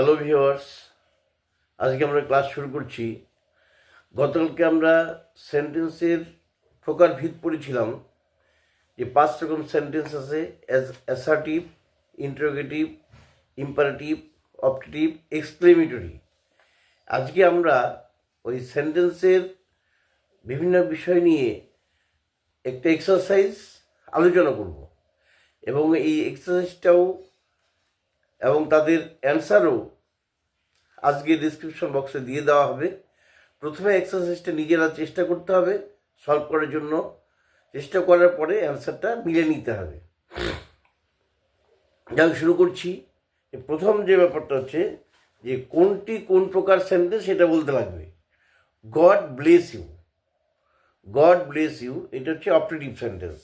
Hello viewers, আজকে আমরা class শুরু করছি। গতকালকে আমরা সেন্টেন্সের প্রকারভেদ পড়েছিলাম যে 5 রকম সেন্টেন্স আছে: assertive, interrogative, imperative, optative, exclamatory. আজকে আমরা ওই সেন্টেন্সের বিভিন্ন বিষয় নিয়ে একটা এক্সারসাইজ আলোচনা করব এবং এই এক্সারসাইজটাও এবং তাদের অ্যান্সারও আজকে ডিসক্রিপশন বক্সে দিয়ে দেওয়া হবে। প্রথমে এক্সারসাইজটা নিজেরা চেষ্টা করতে হবে সলভ করার জন্য। চেষ্টা করার পরে অ্যান্সারটা মিলে নিতে হবে। যাই শুরু করছি। প্রথম যে ব্যাপারটা হচ্ছে যে কোনটি কোন প্রকার সেন্টেন্স সেটা বলতে লাগবে। God bless you, god bless you, এটা হচ্ছে optative sentence.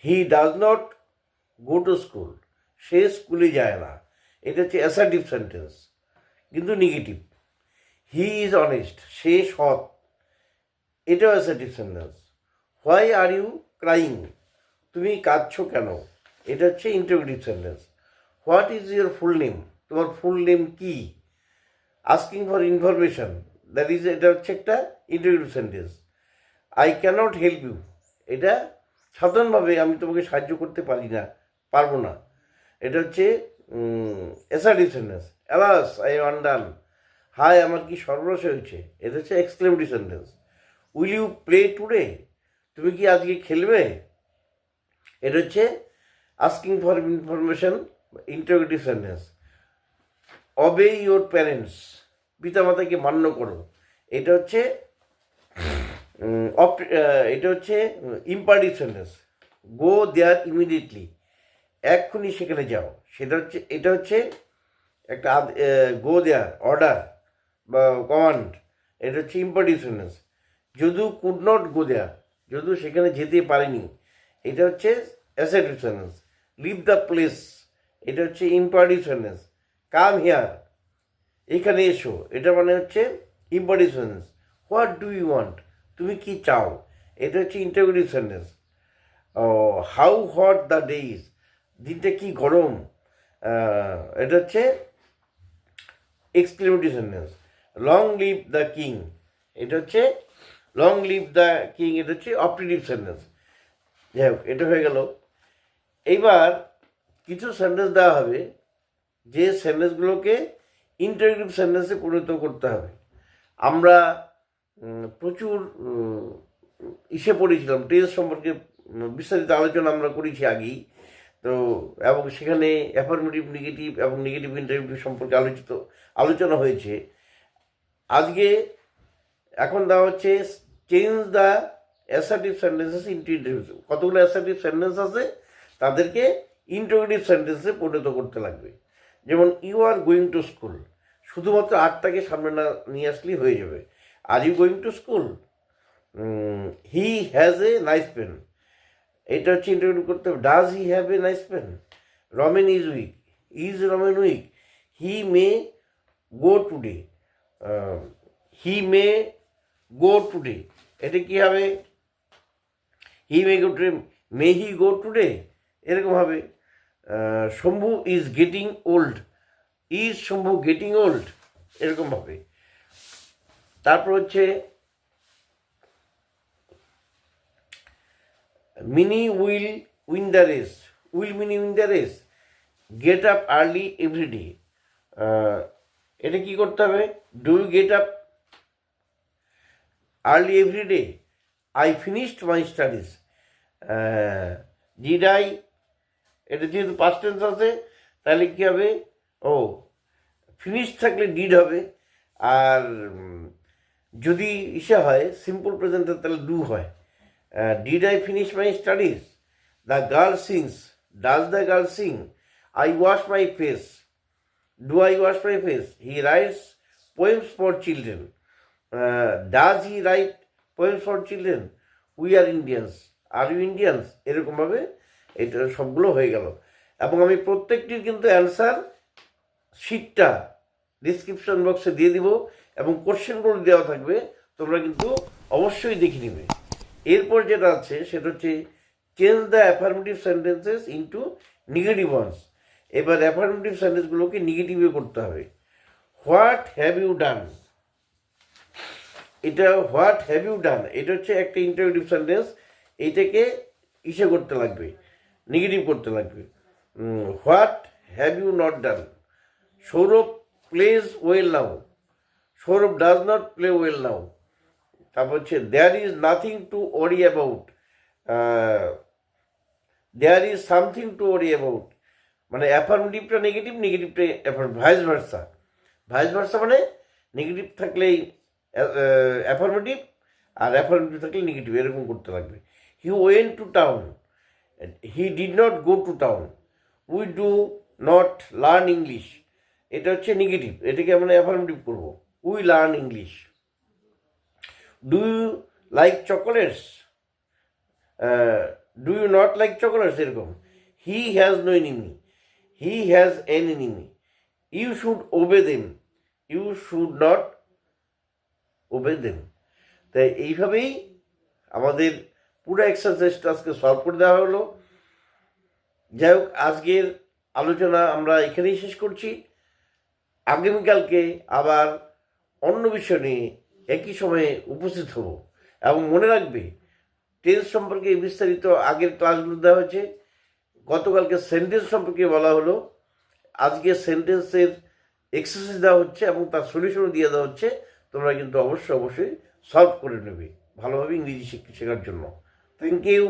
He does not go to school, সে স্কুলে যায় না, এটা হচ্ছে অ্যাসার্টিভ সেন্টেন্স কিন্তু নেগেটিভ। হি ইজ অনেস্ট, সে সৎ, এটাও assertive sentence. Why are you crying, তুমি কাঁদছো কেন, এটা হচ্ছে interrogative sentence. What is your full name, তোমার ফুল নেম কি। Asking for information, that is, এটা হচ্ছে একটা interrogative sentence. I cannot help you, এটা সাধারণভাবে আমি তোমাকে সাহায্য করতে পারবো না, এটা হচ্ছে assertive sentence. Alas I am undone, হাই আমার কি সর্বনাশ হয়েছে, এটা হচ্ছে exclamatory sentence. Will you play today, তুমি কি আজকে খেলবে, এটা হচ্ছে asking for information, interrogative sentence. Obey your parents, পিতামাতাকে মান্য করো, এটা হচ্ছে এটা হচ্ছে imperative sentence. Go there immediately, এক্ষুনি সেখানে যাও, এটা হচ্ছে একটা গো দেয়ার অর্ডার বা কমান্ড, এটা হচ্ছে imperative sentence. Jadu could not go there, Jadu সেখানে যেতে পারেনি, এটা হচ্ছে assertive sentence. Leave the place, এটা হচ্ছে ইম্পারেটিভ সেন্টেন্স। কাম হিয়ার, এখানে এসো, এটা মানে হচ্ছে imperative sentence. What do you want, তুমি কি চাও, এটা হচ্ছে interrogative sentence. How hot the day is, দিনটা কি গরম, এটা হচ্ছে exclamatory sentence. Long live the king, এটা হচ্ছে লং লিভ দ্য কিং, এটা হচ্ছে অপটেটিভ সেন্টেন্স। যাই হোক, এটা হয়ে গেল। এইবার কিছু সেন্টেন্স দেওয়া হবে যে সেন্টেন্সগুলোকে ইন্টারোগেটিভ সেন্টেন্সে পরিণত করতে হবে। আমরা প্রচুর পড়েছিলাম টেন্স সম্পর্কে, বিস্তারিত আলোচনা আমরা করেছি আগেই তো, এবং সেখানে অ্যাফার্মেটিভ, নেগেটিভ এবং নেগেটিভ ইন্টারোগেটিভ সম্পর্কে আলোচনা হয়েছে। আজকে এখন দেওয়া হচ্ছে change the assertive sentences into interrogative. কতগুলো অ্যাসার্টিভ সেন্টেন্স আছে তাদেরকে ইন্টারোগেটিভ সেন্টেন্সে পরিণত করতে লাগবে। যেমন you are going to school, শুধুমাত্র আরটাকে সামনে না নিয়ে আসলেই হয়ে যাবে। Are you going to school. He has a nice pen, এটা হচ্ছে ইন্টারোগেটিভ করতে হবে। Does he have a nice pen. Ramen is week, is Ramen weak. He may go today, he may go today, এটা কী হবে, হি মে গো টুডে, মে হি গো today, এরকম হবে। Shambhu is getting old, is Shambhu getting old, এরকম হবে। তারপর হচ্ছে Mini will win the race, will Mini win the race. Get up early everyday, এটা কি করতে হবে, do you get up early everyday. I finished my studies. Did I, এটা যেহেতু পাস্ট টেন্স আছে তাহলে কী হবে, ফিনিশ থাকলে ডিড হবে। আর যদি হয় সিম্পল প্রেজেন্টে তাহলে ডু হয়। Did I finish my studies. The girl sings, does the girl sing. I wash my face, do I wash my face. He writes poems for children, does he write poems for children. We are Indians, are you Indians, এরকমভাবে এটা সবগুলো হয়ে গেল। এবং আমি প্রত্যেকটির কিন্তু answer শিটটা description বক্সে দিয়ে দিব এবং কোশ্চেনগুলো দেওয়া থাকবে, তোমরা কিন্তু অবশ্যই দেখে নেবে। এরপর যেটা আছে সেটা হচ্ছে change the affirmative sentences into negative ones. এবার অ্যাফার্মেটিভ সেন্টেন্সগুলোকে নেগেটিভে করতে হবে। হোয়াট হ্যাভ ইউ ডান, এটা হোয়াট হ্যাভ ইউ ডান এটা হচ্ছে একটা ইন্টারোগেটিভ সেন্টেন্স, এইটাকে ইসে করতে লাগবে, নেগেটিভ করতে লাগবে। What have you not done, Sourav plays well now, Sourav does not play well now. তারপর হচ্ছে there is nothing to worry about, there is something to worry about. মানে অ্যাফার্মেটিভটা নেগেটিভ, নেগেটিভটা ভাইস ভার্সা। ভাইস ভার্সা মানে negative থাকলেই affirmative, আর affirmative থাকলে negative, এরকম করতে লাগবে। He went to town, he did not go to town. We do not learn English, এটা হচ্ছে নেগেটিভ, এটাকে আমরা অ্যাফার্মেটিভ করবো। We learn English. Do you like chocolates, do you not like chocolates, এরকম। He has no enemy, he has an enemy. You should obey them, you should not obey them. তাই এইভাবেই আমাদের পুরো এক্সারসাইজটা আজকে solve করে দেওয়া হলো। যাই হোক, আজকের আলোচনা আমরা এখানেই শেষ করছি। আগামীকালকে আবার অন্য বিষয় নিয়ে একই সময়ে উপস্থিত হব। এবং মনে রাখবে, টেন্স সম্পর্কে বিস্তারিত আগের ক্লাসগুলো দেওয়া হয়েছে। গতকালকে সেন্টেন্স সম্পর্কে বলা হলো, আজকে সেন্টেন্সের এক্সারসাইজ দেওয়া হচ্ছে এবং তার সলিউশনও দিয়ে দেওয়া হচ্ছে। তোমরা কিন্তু অবশ্যই সলভ করে নেবে ভালোভাবে ইংরেজি শেখার জন্য। Thank you.